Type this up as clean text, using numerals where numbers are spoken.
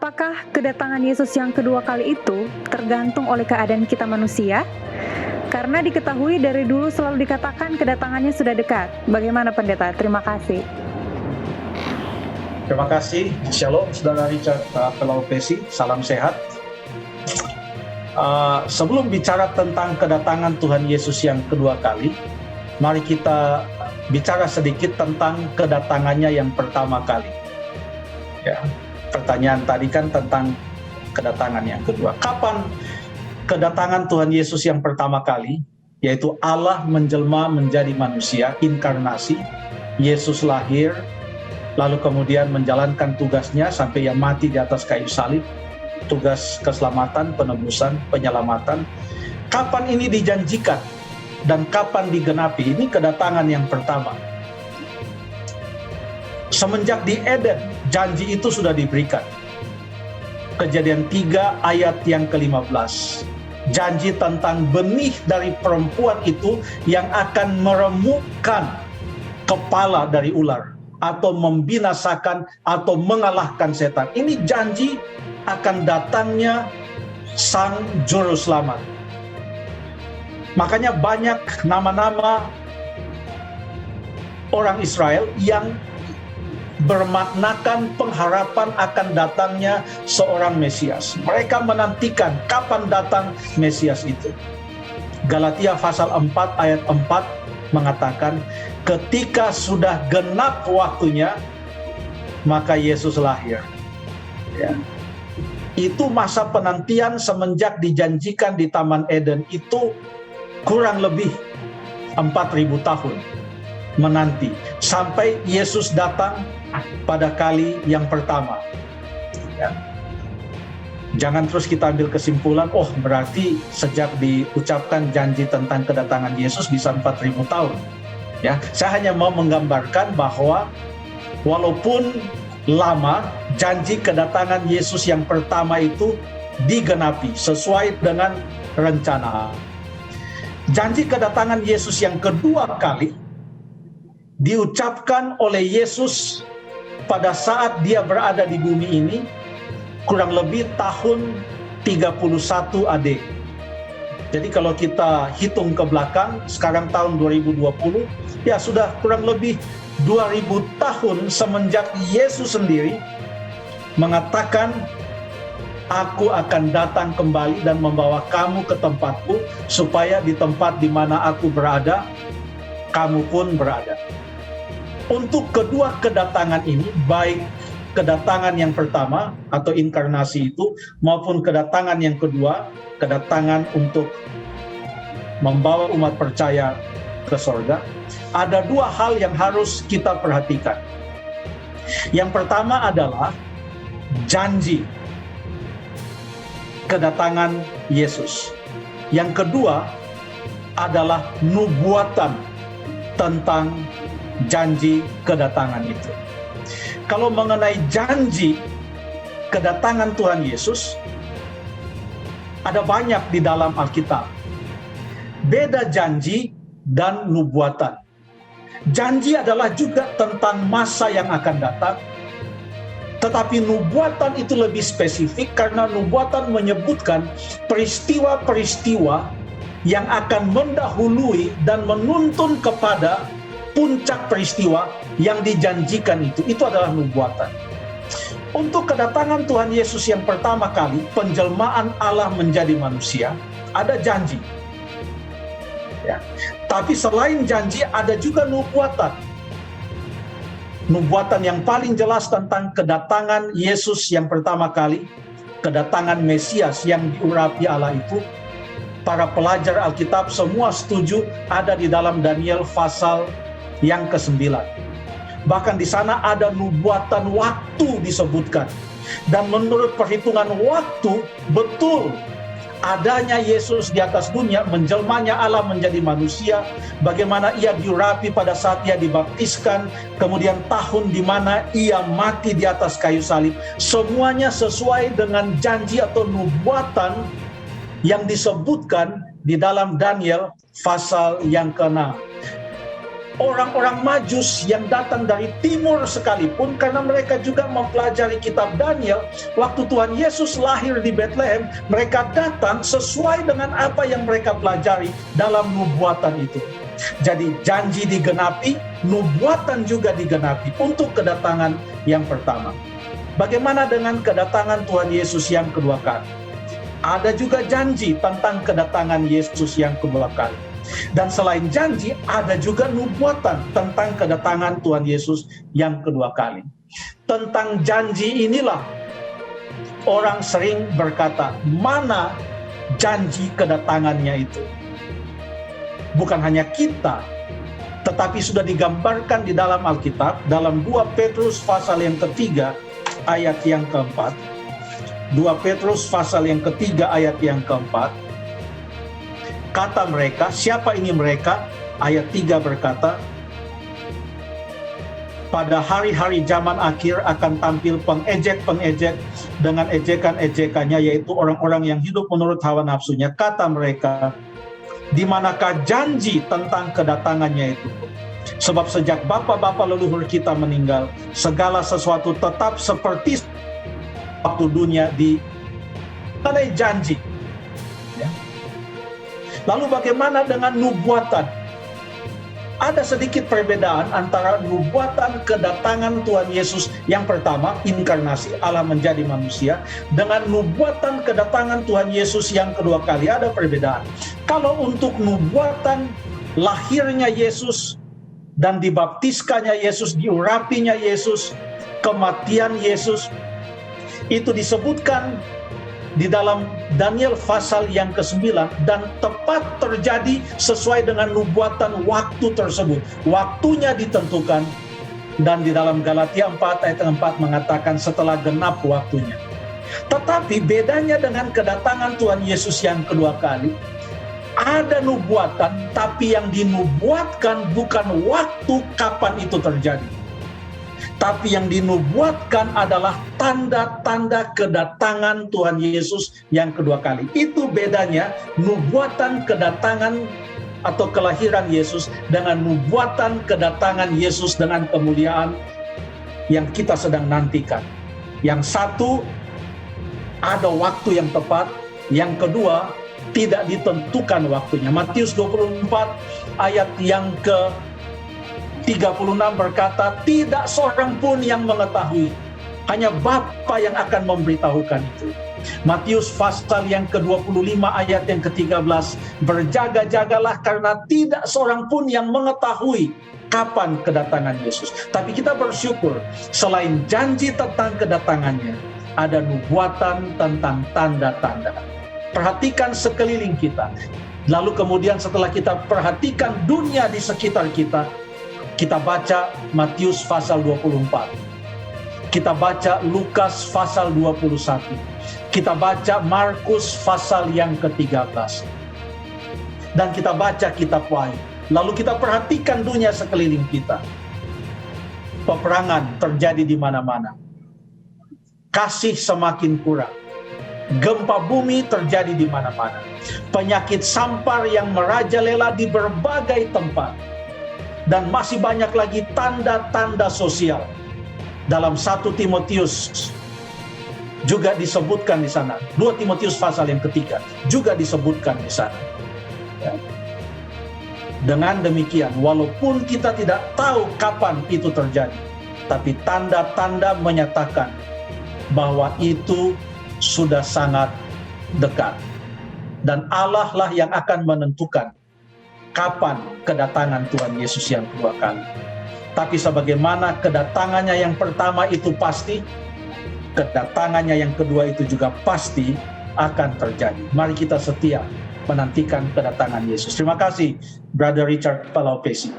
Apakah kedatangan Yesus yang kedua kali itu tergantung oleh keadaan kita manusia? Karena diketahui dari dulu selalu dikatakan kedatangannya sudah dekat. Bagaimana pendeta? Terima kasih. Terima kasih. Shalom, Saudara Richard Pelaupesi. Salam sehat. Sebelum bicara tentang kedatangan Tuhan Yesus yang kedua kali, mari kita bicara sedikit tentang kedatangannya yang pertama kali. Ya, pertanyaan tadi kan tentang kedatangan yang kedua. Kapan kedatangan Tuhan Yesus yang pertama kali, yaitu Allah menjelma menjadi manusia, inkarnasi, Yesus lahir, lalu kemudian menjalankan tugasnya sampai ia mati di atas kayu salib, tugas keselamatan, penebusan, penyelamatan. Kapan ini dijanjikan dan kapan digenapi? Ini kedatangan yang pertama. Semenjak di Eden, janji itu sudah diberikan. Kejadian 3 ayat yang ke-15. Janji tentang benih dari perempuan itu yang akan meremukkan kepala dari ular, atau membinasakan atau mengalahkan setan. Ini janji akan datangnya Sang Juru Selamat. Makanya banyak nama-nama orang Israel yang bermaknakan pengharapan akan datangnya seorang Mesias. Mereka menantikan kapan datang Mesias itu. Galatia pasal 4 ayat 4 mengatakan, ketika sudah genap waktunya, maka Yesus lahir. Ya. Itu masa penantian semenjak dijanjikan di Taman Eden itu kurang lebih 4.000 tahun menanti sampai Yesus datang pada kali yang pertama. Ya. Jangan terus kita ambil kesimpulan, oh berarti sejak diucapkan janji tentang kedatangan Yesus bisa 4.000 tahun. Ya, saya hanya mau menggambarkan bahwa walaupun lama, janji kedatangan Yesus yang pertama itu digenapi sesuai dengan rencana. Janji kedatangan Yesus yang kedua kali diucapkan oleh Yesus pada saat dia berada di bumi ini, kurang lebih tahun 31 AD. Jadi kalau kita hitung ke belakang, sekarang tahun 2020, ya sudah kurang lebih 2000 tahun semenjak Yesus sendiri mengatakan, aku akan datang kembali dan membawa kamu ke tempatku, supaya di tempat di mana aku berada, kamu pun berada. Untuk kedua kedatangan ini, baik kedatangan yang pertama atau inkarnasi itu, maupun kedatangan yang kedua, kedatangan untuk membawa umat percaya ke sorga, ada dua hal yang harus kita perhatikan. Yang pertama adalah janji kedatangan Yesus. Yang kedua adalah nubuatan tentang janji kedatangan itu. Kalau mengenai janji kedatangan Tuhan Yesus, ada banyak di dalam Alkitab. Beda janji dan nubuatan. Janji adalah juga tentang masa yang akan datang, tetapi nubuatan itu lebih spesifik karena nubuatan menyebutkan peristiwa-peristiwa yang akan mendahului dan menuntun kepada puncak peristiwa yang dijanjikan itu. Itu adalah nubuatan. Untuk kedatangan Tuhan Yesus yang pertama kali, penjelmaan Allah menjadi manusia, ada janji. Ya. Tapi selain janji, ada juga nubuatan. Nubuatan yang paling jelas tentang kedatangan Yesus yang pertama kali, kedatangan Mesias yang diurapi Allah itu, para pelajar Alkitab semua setuju ada di dalam Daniel pasal yang ke-9. Bahkan di sana ada nubuatan waktu disebutkan. Dan menurut perhitungan waktu, betul adanya Yesus di atas dunia, menjelmanya Allah menjadi manusia, bagaimana ia diurapi pada saat ia dibaptiskan, kemudian tahun di mana ia mati di atas kayu salib. Semuanya sesuai dengan janji atau nubuatan yang disebutkan di dalam Daniel pasal yang ke-6. orang-orang Majus yang datang dari timur sekalipun, karena mereka juga mempelajari kitab Daniel, waktu Tuhan Yesus lahir di Bethlehem, mereka datang sesuai dengan apa yang mereka pelajari dalam nubuatan itu. Jadi janji digenapi, nubuatan juga digenapi untuk kedatangan yang pertama. Bagaimana dengan kedatangan Tuhan Yesus yang kedua kali? Ada juga janji tentang kedatangan Yesus yang kedua kali. Dan selain janji, ada juga nubuatan tentang kedatangan Tuhan Yesus yang kedua kali. Tentang janji inilah orang sering berkata, mana janji kedatangannya itu? Bukan hanya kita, tetapi sudah digambarkan di dalam Alkitab, dalam 2 Petrus pasal yang ketiga, ayat yang keempat. 2 Petrus pasal yang ketiga, ayat yang keempat. Kata mereka, siapa ini mereka? Ayat 3 berkata, pada hari-hari zaman akhir akan tampil pengejek-pengejek dengan ejekan-ejekannya, yaitu orang-orang yang hidup menurut hawa nafsunya. Kata mereka, di manakah janji tentang kedatangannya itu? Sebab sejak bapa-bapa leluhur kita meninggal, segala sesuatu tetap seperti waktu dunia di mengenai janji. Lalu bagaimana dengan nubuatan? Ada sedikit perbedaan antara nubuatan kedatangan Tuhan Yesus yang pertama, inkarnasi, Allah menjadi manusia, dengan nubuatan kedatangan Tuhan Yesus yang kedua kali. Ada perbedaan. Kalau untuk nubuatan lahirnya Yesus dan dibaptiskannya Yesus, diurapinya Yesus, kematian Yesus, itu disebutkan di dalam Daniel pasal yang ke-9 dan tepat terjadi sesuai dengan nubuatan waktu tersebut. Waktunya ditentukan, dan di dalam Galatia 4 ayat 4 mengatakan setelah genap waktunya. Tetapi bedanya dengan kedatangan Tuhan Yesus yang kedua kali, ada nubuatan, tapi yang dinubuatkan bukan waktu kapan itu terjadi. Tapi yang dinubuatkan adalah tanda-tanda kedatangan Tuhan Yesus yang kedua kali. Itu bedanya nubuatan kedatangan atau kelahiran Yesus dengan nubuatan kedatangan Yesus dengan kemuliaan yang kita sedang nantikan. Yang satu ada waktu yang tepat, yang kedua tidak ditentukan waktunya. Matius 24 ayat yang ke-36 berkata, tidak seorang pun yang mengetahui, hanya Bapa yang akan memberitahukan itu. Matius pasal yang ke-25 ayat yang ke-13, berjaga-jagalah karena tidak seorang pun yang mengetahui kapan kedatangan Yesus. Tapi kita bersyukur, selain janji tentang kedatangannya, ada nubuatan tentang tanda-tanda. Perhatikan sekeliling kita. Lalu kemudian setelah kita perhatikan dunia di sekitar kita, kita baca Matius pasal 24. Kita baca Lukas pasal 21. Kita baca Markus pasal yang ke-13. Dan kita baca kitab Wahyu. Lalu kita perhatikan dunia sekeliling kita. Peperangan terjadi di mana-mana. Kasih semakin kurang. Gempa bumi terjadi di mana-mana. Penyakit sampar yang merajalela di berbagai tempat. Dan masih banyak lagi tanda-tanda sosial. Dalam 1 Timotius juga disebutkan di sana. 2 Timotius pasal yang ketiga juga disebutkan di sana. Ya. Dengan demikian, walaupun kita tidak tahu kapan itu terjadi, tapi tanda-tanda menyatakan bahwa itu sudah sangat dekat. Dan Allah lah yang akan menentukan kapan kedatangan Tuhan Yesus yang kedua kali. Tapi sebagaimana kedatangannya yang pertama itu pasti, kedatangannya yang kedua itu juga pasti akan terjadi. Mari kita setia menantikan kedatangan Yesus. Terima kasih, Brother Richard Palaupesi.